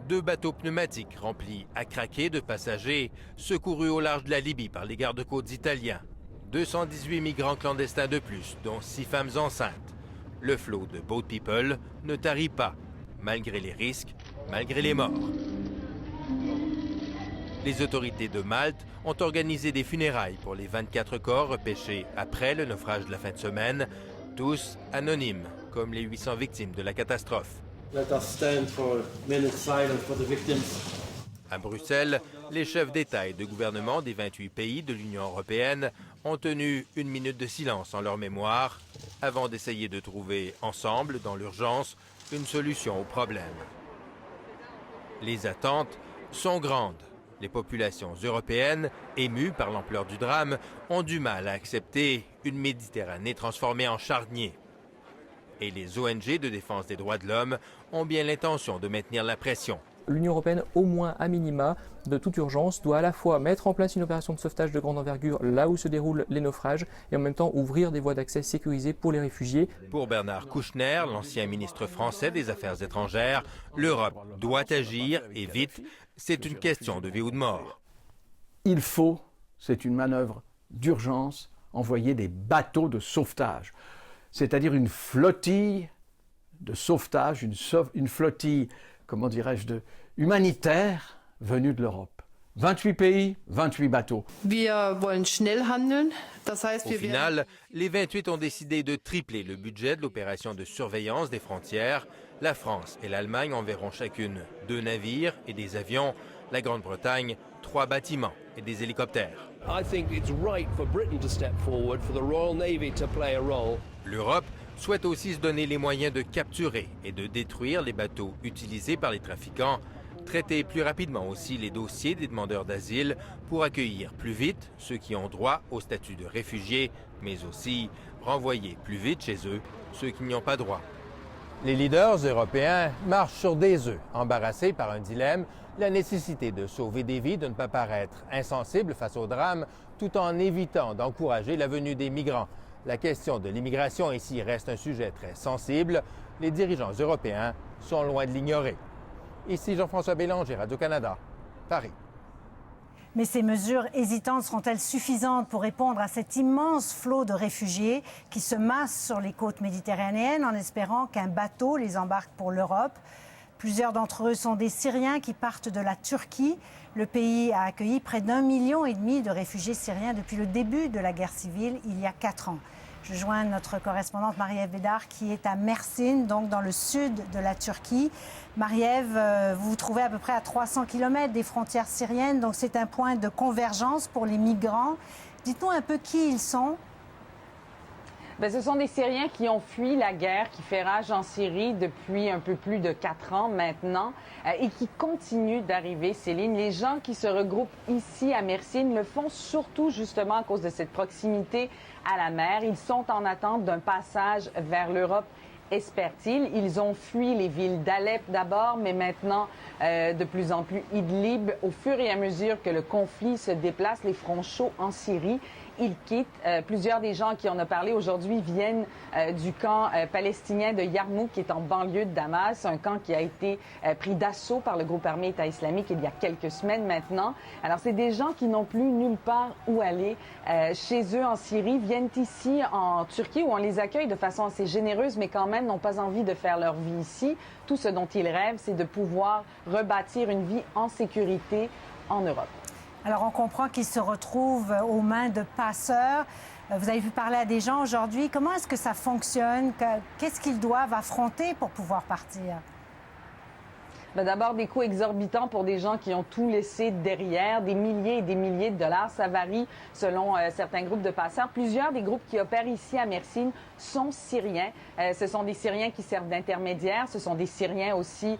2 bateaux pneumatiques remplis à craquer de passagers, secourus au large de la Libye par les gardes-côtes italiens. 218 migrants clandestins de plus, dont 6 femmes enceintes. Le flot de Boat People ne tarit pas, malgré les risques, malgré les morts. Les autorités de Malte ont organisé des funérailles pour les 24 corps repêchés après le naufrage de la fin de semaine, tous anonymes, comme les 800 victimes de la catastrophe. À Bruxelles, les chefs d'État et de gouvernement des 28 pays de l'Union européenne ont tenu 1 minute de silence en leur mémoire avant d'essayer de trouver ensemble, dans l'urgence, une solution au problème. Les attentes sont grandes. Les populations européennes, émues par l'ampleur du drame, ont du mal à accepter une Méditerranée transformée en charnier. Et les ONG de défense des droits de l'homme ont bien l'intention de maintenir la pression. L'Union européenne, au moins à minima, de toute urgence, doit à la fois mettre en place une opération de sauvetage de grande envergure là où se déroulent les naufrages et en même temps ouvrir des voies d'accès sécurisées pour les réfugiés. Pour Bernard Kouchner, l'ancien ministre français des Affaires étrangères, l'Europe doit agir et vite. C'est une question de vie ou de mort. Il faut, c'est une manœuvre d'urgence, envoyer des bateaux de sauvetage, c'est-à-dire une flottille de sauvetage, une flottille, comment dirais-je, humanitaire venue de l'Europe. 28 pays, 28 bateaux. Au final, les 28 ont décidé de tripler le budget de l'opération de surveillance des frontières. La France et l'Allemagne enverront chacune 2 navires et des avions. La Grande-Bretagne, 3 bâtiments et des hélicoptères. L'Europe souhaite aussi se donner les moyens de capturer et de détruire les bateaux utilisés par les trafiquants, traiter plus rapidement aussi les dossiers des demandeurs d'asile pour accueillir plus vite ceux qui ont droit au statut de réfugiés, mais aussi renvoyer plus vite chez eux ceux qui n'y ont pas droit. Les leaders européens marchent sur des œufs, embarrassés par un dilemme, la nécessité de sauver des vies, de ne pas paraître insensibles face au drame, tout en évitant d'encourager la venue des migrants. La question de l'immigration ici reste un sujet très sensible. Les dirigeants européens sont loin de l'ignorer. Ici Jean-François Bélanger, Radio-Canada, Paris. Mais ces mesures hésitantes seront-elles suffisantes pour répondre à cet immense flot de réfugiés qui se massent sur les côtes méditerranéennes en espérant qu'un bateau les embarque pour l'Europe? Plusieurs d'entre eux sont des Syriens qui partent de la Turquie. Le pays a accueilli près d'1,5 million de réfugiés syriens depuis le début de la guerre civile, il y a 4 ans. Je joins notre correspondante Marie-Ève Bédard qui est à Mersin, donc dans le sud de la Turquie. Marie-Ève, vous vous trouvez à peu près à 300 km des frontières syriennes, donc c'est un point de convergence pour les migrants. Dites-nous un peu qui ils sont. Ce sont des Syriens qui ont fui la guerre qui fait rage en Syrie depuis un peu plus de 4 ans maintenant et qui continuent d'arriver, Céline. Les gens qui se regroupent ici à Mersin le font surtout justement à cause de cette proximité à la mer. Ils sont en attente d'un passage vers l'Europe, espèrent-ils. Ils ont fui les villes d'Alep d'abord, mais maintenant de plus en plus Idlib. Au fur et à mesure que le conflit se déplace, les fronts chauds en Syrie, ils quittent. Plusieurs des gens qui en ont parlé aujourd'hui viennent du camp palestinien de Yarmouk, qui est en banlieue de Damas, un camp qui a été pris d'assaut par le groupe armé État islamique il y a quelques semaines maintenant. Alors, c'est des gens qui n'ont plus nulle part où aller chez eux en Syrie, viennent ici en Turquie où on les accueille de façon assez généreuse, mais quand même n'ont pas envie de faire leur vie ici. Tout ce dont ils rêvent, c'est de pouvoir rebâtir une vie en sécurité en Europe. Alors, on comprend qu'ils se retrouvent aux mains de passeurs. Vous avez pu parler à des gens aujourd'hui. Comment est-ce que ça fonctionne? Qu'est-ce qu'ils doivent affronter pour pouvoir partir? D'abord, des coûts exorbitants pour des gens qui ont tout laissé derrière, des milliers et des milliers de dollars. Ça varie selon certains groupes de passeurs. Plusieurs des groupes qui opèrent ici à Mersin sont syriens. Ce sont des Syriens qui servent d'intermédiaires. Ce sont des Syriens aussi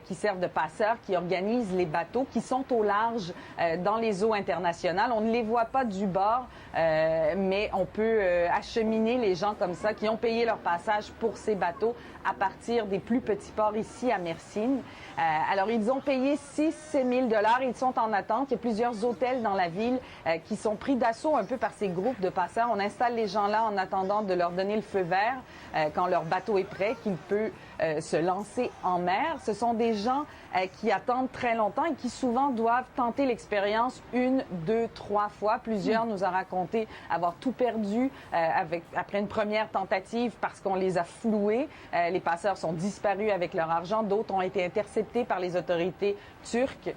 qui servent de passeurs, qui organisent les bateaux, qui sont au large dans les eaux internationales. On ne les voit pas du bord, mais on peut acheminer les gens comme ça, qui ont payé leur passage pour ces bateaux à partir des plus petits ports ici à Mersin. Alors, ils ont payé 6 000 $. Ils sont en attente. Il y a plusieurs hôtels dans la ville qui sont pris d'assaut un peu par ces groupes de passeurs. On installe les gens là en attendant de leur donner le feu vert quand leur bateau est prêt, qu'il peut se lancer en mer. Ce sont des gens qui attendent très longtemps et qui souvent doivent tenter l'expérience 1, 2, 3 fois. Plusieurs nous ont raconté avoir tout perdu après une première tentative parce qu'on les a floués. Les passeurs sont disparus avec leur argent. D'autres ont été interceptés par les autorités turques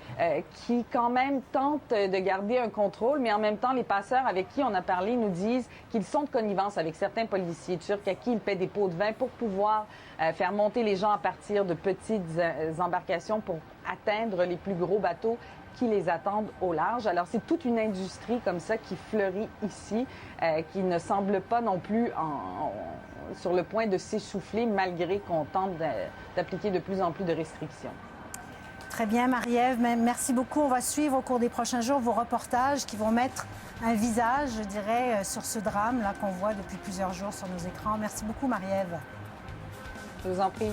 qui quand même tentent de garder un contrôle, mais en même temps, les passeurs avec qui on a parlé nous disent qu'ils sont de connivence avec certains policiers turcs à qui ils paient des pots de vin pour pouvoir faire monter les gens à partir de petites embarcations pour atteindre les plus gros bateaux qui les attendent au large. Alors, c'est toute une industrie comme ça qui fleurit ici, qui ne semble pas non plus sur le point de s'essouffler malgré qu'on tente d'appliquer de plus en plus de restrictions. Très bien, Marie-Ève. Merci beaucoup. On va suivre au cours des prochains jours vos reportages qui vont mettre un visage, je dirais, sur ce drame là qu'on voit depuis plusieurs jours sur nos écrans. Merci beaucoup, Marie-Ève. Je vous en prie.